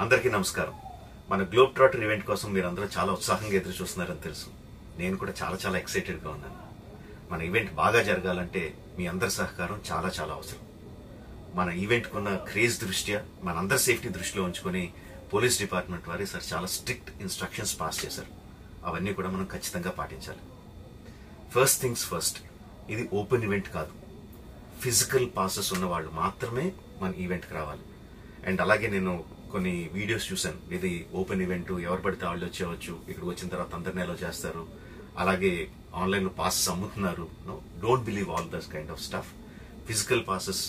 అందరికీ నమస్కారం. మన గ్లోబ్ ట్రాటర్ ఈవెంట్ కోసం మీరందరూ చాలా ఉత్సాహంగా ఎదురు చూస్తున్నారని తెలుసు. నేను కూడా చాలా ఎక్సైటెడ్గా ఉన్నాను. మన ఈవెంట్ బాగా జరగాలంటే మీ అందరి సహకారం చాలా అవసరం. మన ఈవెంట్కి ఉన్న క్రేజ్ దృష్ట్యా మనందరి సేఫ్టీ దృష్టిలో ఉంచుకొని పోలీస్ డిపార్ట్మెంట్ వారు సార్ చాలా స్ట్రిక్ట్ ఇన్స్ట్రక్షన్స్ పాస్ చేశారు. అవన్నీ కూడా మనం ఖచ్చితంగా పాటించాలి. ఫస్ట్ థింగ్స్ ఫస్ట్, ఇది ఓపెన్ ఈవెంట్ కాదు. ఫిజికల్ పాసెస్ ఉన్న వాళ్ళు మాత్రమే మన ఈవెంట్కి రావాలి. అండ్ అలాగే నేను కొన్ని వీడియోస్ చూశాను, ఇది ఓపెన్ ఈవెంట్, ఎవరు పడితే వాళ్ళు వచ్చేవచ్చు, ఇక్కడికి వచ్చిన తర్వాత అందరినీ ఎలా చేస్తారు, అలాగే ఆన్లైన్లో పాసెస్ అమ్ముతున్నారు. Don't believe all this kind of stuff. Physical passes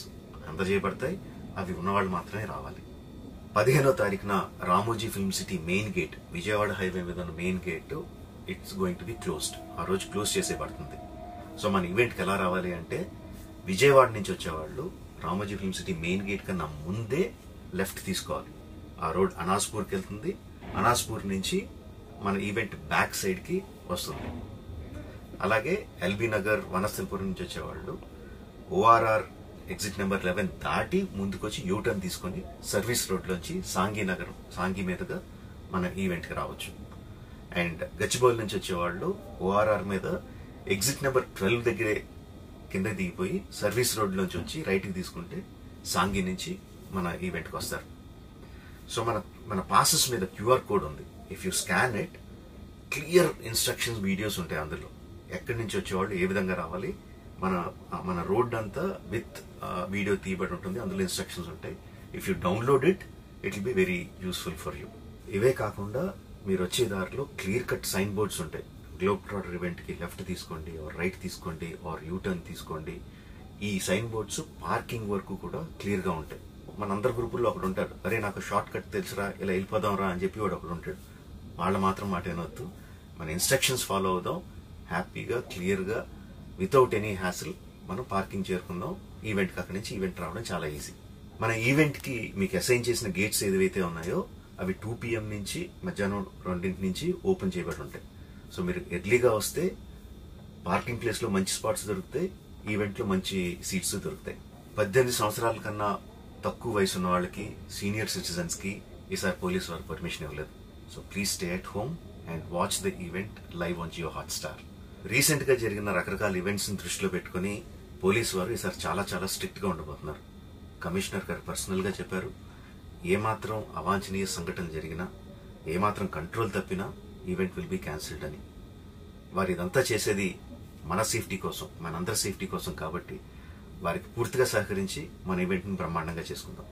అందజేయబడతాయి, అవి ఉన్నవాళ్ళు మాత్రమే రావాలి. 15వ తారీఖున Ramoji Film City main gate, Vijayawada highway మీద ఉన్న main gate it's going to be closed. ఆ రోజు క్లోజ్ చేసేయబడుతుంది. సో మన ఈవెంట్కి ఎలా రావాలి అంటే, విజయవాడ నుంచి వచ్చేవాళ్ళు Ramoji Film City main gate కన్నా ముందే లెఫ్ట్ తీసుకోవాలి. ఆ రోడ్ అనాస్పూర్కి వెళ్తుంది. అనాస్పూర్ నుంచి మన ఈవెంట్ బ్యాక్ సైడ్కి వస్తుంది. అలాగే ఎల్బీ నగర్, వనస్థలిపురం నుంచి వచ్చేవాళ్ళు ఓఆర్ఆర్ ఎగ్జిట్ నెంబర్ 11 దాటి ముందుకొచ్చి యూటర్న్ తీసుకొని సర్వీస్ రోడ్లోంచి సాంఘీ మీదుగా మన ఈవెంట్కి రావచ్చు. అండ్ గచ్చిబౌలి నుంచి వచ్చేవాళ్ళు ఓఆర్ఆర్ మీద ఎగ్జిట్ నెంబర్ 12 దగ్గరే కింద దిగిపోయి సర్వీస్ రోడ్లోంచి వచ్చి రైట్కి తీసుకుంటే సాంఘీ నుంచి మన ఈవెంట్కి వస్తారు. సో మన పాసెస్ మీద క్యూఆర్ కోడ్ ఉంది. If you scan it, clear instructions videos ఉంటాయి అందులో. ఎక్కడి నుంచి వచ్చేవాళ్ళు ఏ విధంగా రావాలి, మన రోడ్ అంతా విత్ వీడియో తీయబడి ఉంటుంది. అందులో ఇన్స్ట్రక్షన్స్ ఉంటాయి. If you download it will be very useful for you. ఇవే కాకుండా మీరు వచ్చే దారిలో క్లియర్ కట్ సైన్ బోర్డ్స్ ఉంటాయి. గ్లోబ్ ట్రాటర్ ఈవెంట్కి లెఫ్ట్ తీసుకోండి, ఆర్ రైట్ తీసుకోండి, ఆర్ యూటర్న్ తీసుకోండి. ఈ సైన్ బోర్డ్స్ పార్కింగ్ వరకు కూడా క్లియర్గా ఉంటాయి. మనందరి గ్రూపుల్లో ఒకడు ఉంటాడు, అరే నాకు షార్ట్ కట్ తెలుసురా, ఇలా వెళ్ళిపోదాం రా అని చెప్పి వాడు ఒకడు ఉంటాడు. వాళ్ళ మాత్రం మాట వినొద్దు. మన ఇన్స్ట్రక్షన్స్ ఫాలో అవుదాం. హ్యాపీగా క్లియర్గా వితౌట్ ఎనీ హ్యాసిల్ మనం పార్కింగ్ చేరుకుందాం. ఈవెంట్కి అక్కడి నుంచి ఈవెంట్ రావడం చాలా ఈజీ. మన ఈవెంట్కి మీకు అసైన్ చేసిన గేట్స్ ఏదైతే ఉన్నాయో అవి 2 PM నుంచి మధ్యాహ్నం 2 నుంచి ఓపెన్ చేయబడి ఉంటాయి. సో మీరు ఎర్లీగా వస్తే పార్కింగ్ ప్లేస్లో మంచి స్పాట్స్ దొరుకుతాయి, ఈవెంట్లో మంచి సీట్స్ దొరుకుతాయి. 18 సంవత్సరాల కన్నా తక్కువ వయసు ఉన్న వాళ్ళకి, సీనియర్ సిటిజన్స్ కి ఈసారి పోలీసు వారు పర్మిషన్ ఇవ్వలేదు. So please stay at home and watch the event live on Jio Hotstar. Recent గా జరిగిన రకరకాల ఈవెంట్స్ ని దృష్టిలో పెట్టుకుని పోలీసు వారు ఈసారి చాలా స్ట్రిక్ట్ గా ఉండబోతున్నారు. కమిషనర్ గారు పర్సనల్ గా చెప్పారు, ఏమాత్రం అవాంఛనీయ సంఘటన జరిగినా, ఏమాత్రం కంట్రోల్ తప్పినా ఈవెంట్ విల్ బి క్యాన్సిల్డ్ అని. వారు ఇదంతా చేసేది మన సేఫ్టీ కోసం, మనందరి సేఫ్టీ కోసం. కాబట్టి వారికి పూర్తిగా సహకరించి మన ఈవెంట్ని బ్రహ్మాండంగా చేసుకుందాం.